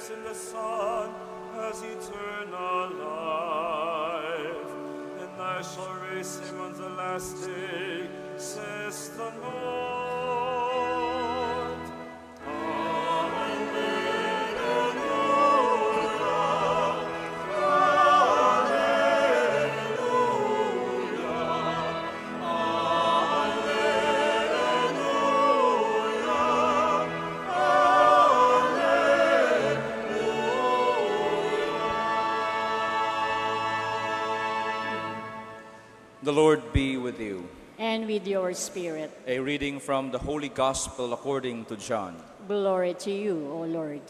shares in the Son as eternal life, and I shall raise him on the last day, says the Lord. The Lord be with you. And with your spirit. A reading from the Holy Gospel according to John. Glory to you, O Lord.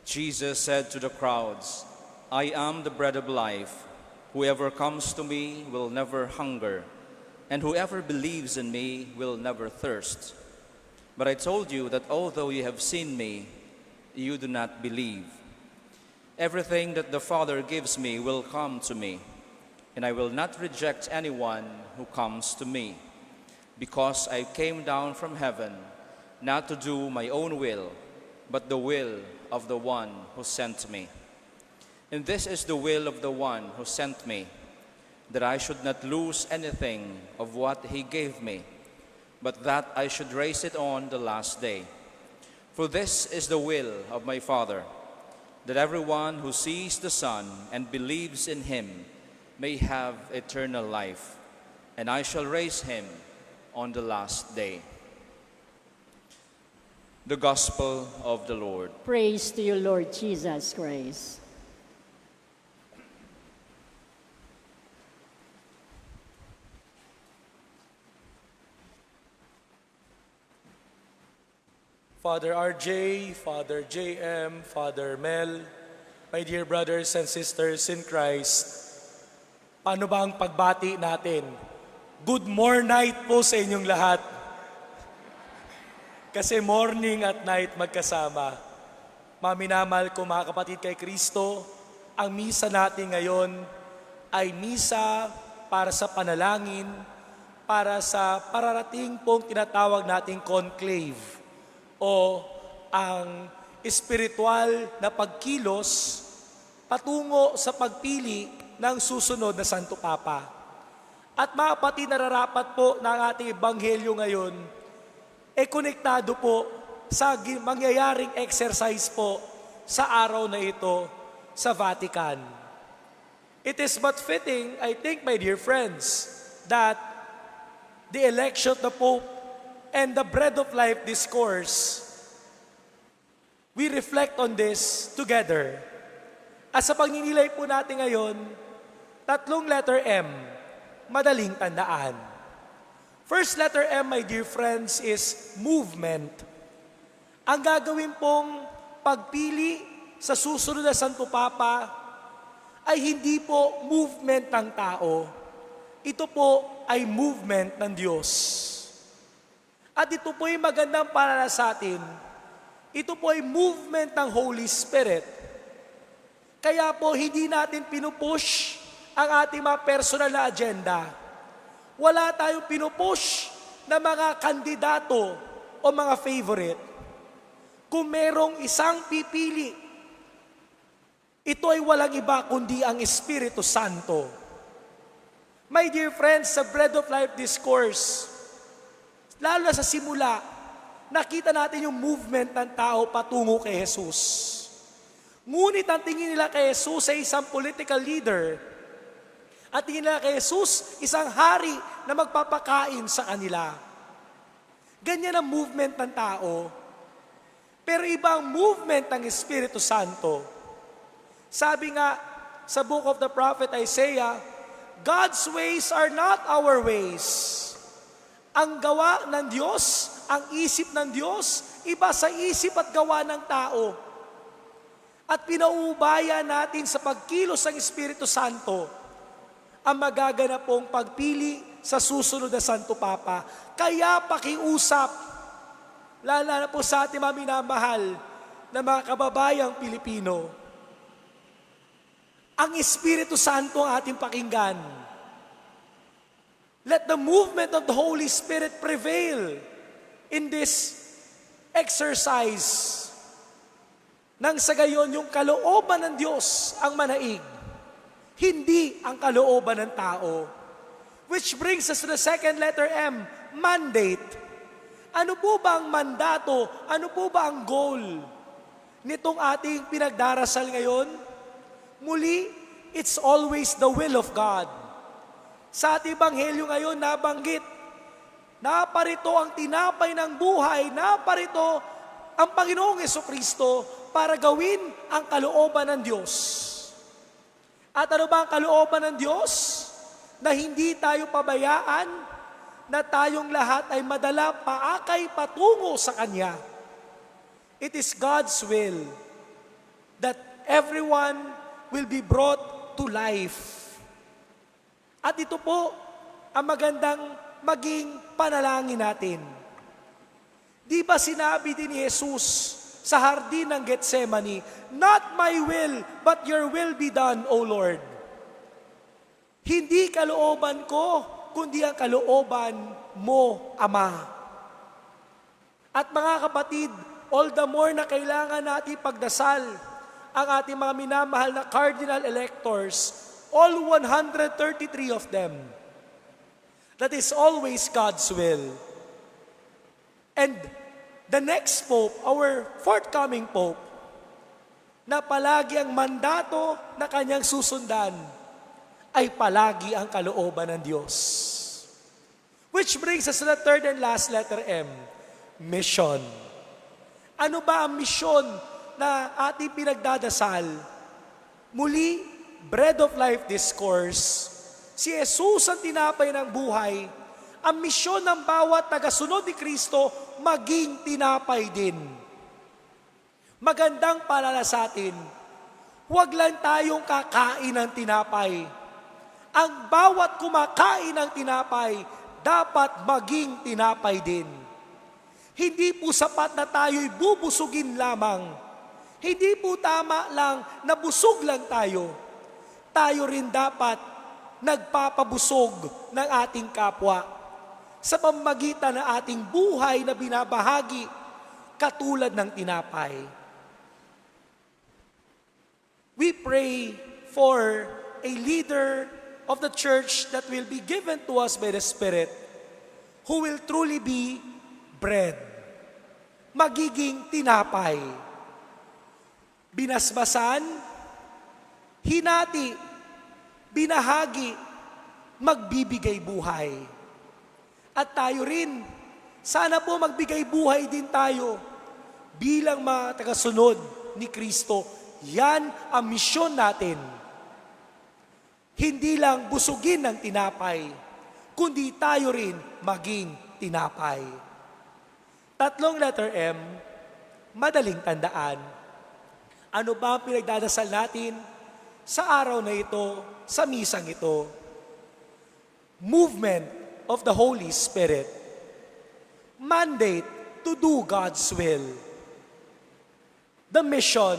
Jesus said to the crowds, I am the bread of life. Whoever comes to me will never hunger, and whoever believes in me will never thirst. But I told you that although you have seen me, you do not believe. Everything that the Father gives me will come to me, and I will not reject anyone who comes to me, because I came down from heaven not to do my own will, but the will of the one who sent me. And this is the will of the one who sent me, that I should not lose anything of what he gave me, but that I should raise it on the last day. For this is the will of my Father, that everyone who sees the Son and believes in him may have eternal life, and I shall raise him on the last day. The Gospel of the Lord. Praise to you, Lord Jesus Christ. Father RJ, Father JM, Father Mel, my dear brothers and sisters in Christ, paano ba ang pagbati natin? Good morning po sa inyong lahat. Kasi morning at night magkasama. Maminamahal ko mga kapatid kay Kristo, ang misa natin ngayon ay misa para sa panalangin, para sa pararating pong tinatawag nating conclave, o ang espiritual na pagkilos patungo sa pagpili ng susunod na Santo Papa. At mga kapatid, nararapat po ng ating ebanghelyo ngayon, konektado po sa mangyayaring exercise po sa araw na ito sa Vatican. It is but fitting, I think, my dear friends, that the election of the Pope and the Bread of Life discourse, we reflect on this together. At sa pagninilay po natin ngayon, tatlong letter M, madaling tandaan. First letter M, my dear friends, is movement. Ang gagawin pong pagpili sa susunod na Santo Papa ay hindi po movement ng tao. Ito po ay movement ng Diyos. At ito po ay magandang para sa atin. Ito po ay movement ng Holy Spirit. Kaya po hindi natin pinupush ang ating mga personal na agenda. Wala tayong pinupush na mga kandidato o mga favorite. Kung merong isang pipili, ito ay walang iba kundi ang Espiritu Santo. My dear friends, sa Bread of Life discourse, lalo na sa simula, nakita natin yung movement ng tao patungo kay Jesus. Ngunit ang tingin nila kay Jesus ay isang political leader. At tingin nila kay Jesus, isang hari na magpapakain sa kanila. Ganyan ang movement ng tao. Pero ibang movement ng Espiritu Santo. Sabi nga sa book of the prophet Isaiah, God's ways are not our ways. Ang gawa ng Diyos, ang isip ng Diyos, iba sa isip at gawa ng tao. At pinaubaya natin sa pagkilos ng Espiritu Santo ang magaganap pong pagpili sa susunod na Santo Papa. Kaya pakiusap, lalo na po sa ating mga minamahal na mga kababayang Pilipino. Ang Espiritu Santo ang ating pakinggan. Let the movement of the Holy Spirit prevail in this exercise. Nang sa gayon, yung kalooban ng Diyos ang manaig, hindi ang kalooban ng tao. Which brings us to the second letter M, mandate. Ano po ba ang mandato? Ano po ba ang goal nitong ating pinagdarasal ngayon? Muli, it's always the will of God. Sa ating Ebanghelyo ngayon, nabanggit, naparito ang tinapay ng buhay, naparito ang Panginoong Jesucristo para gawin ang kalooban ng Diyos. At ano ba ang kalooban ng Diyos? Na hindi tayo pabayaan, na tayong lahat ay madala paakay patungo sa Kanya. It is God's will that everyone will be brought to life. At ito po ang magandang maging panalangin natin. Di ba sinabi din ni Jesus sa hardin ng Getsemani, "Not my will, but your will be done, O Lord." Hindi kalooban ko, kundi ang kalooban mo, Ama. At mga kapatid, all the more na kailangan natin pagdasal ang ating mga minamahal na cardinal electors, all 133 of them. That is always God's will. And the next Pope, our forthcoming Pope, na palagi ang mandato na kanyang susundan ay palagi ang kalooban ng Diyos. Which brings us to the third and last letter M, mission. Ano ba ang misyon na ating pinagdadasal? Muli, Bread of Life Discourse, si Jesus ang tinapay ng buhay, ang misyon ng bawat tagasunod ni Kristo, maging tinapay din. Magandang paalala sa atin, huwag lang tayong kakain ng tinapay. Ang bawat kumakain ng tinapay, dapat maging tinapay din. Hindi po sapat na tayo'y bubusugin lamang. Hindi po tama lang na busog lang tayo. Tayo rin dapat nagpapabusog ng ating kapwa sa pamamagitan ng ating buhay na binabahagi katulad ng tinapay. We pray for a leader of the church that will be given to us by the Spirit, who will truly be bread, magiging tinapay. Binasbasan, hinati, binahagi, magbibigay buhay. At tayo rin, sana po magbigay buhay din tayo bilang mga tagasunod ni Kristo. Yan ang misyon natin. Hindi lang busugin ng tinapay, kundi tayo rin maging tinapay. Tatlong letter M, madaling tandaan. Ano ba ang pinagdadasal natin sa araw na ito, sa misang ito? Movement of the Holy Spirit. Mandate to do God's will. The mission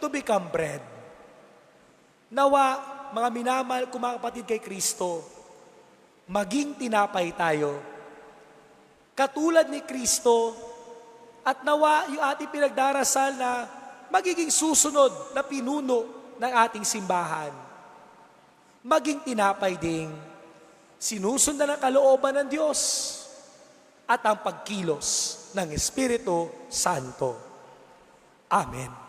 to become bread. Nawa, mga minamahal ko mga kapatid kay Kristo, maging tinapay tayo. Katulad ni Kristo, at nawa yung ating pinagdarasal na magiging susunod na pinuno ng ating simbahan. Maging tinapay ding sinusundan ang kalooban ng Diyos at ang pagkilos ng Espiritu Santo. Amen.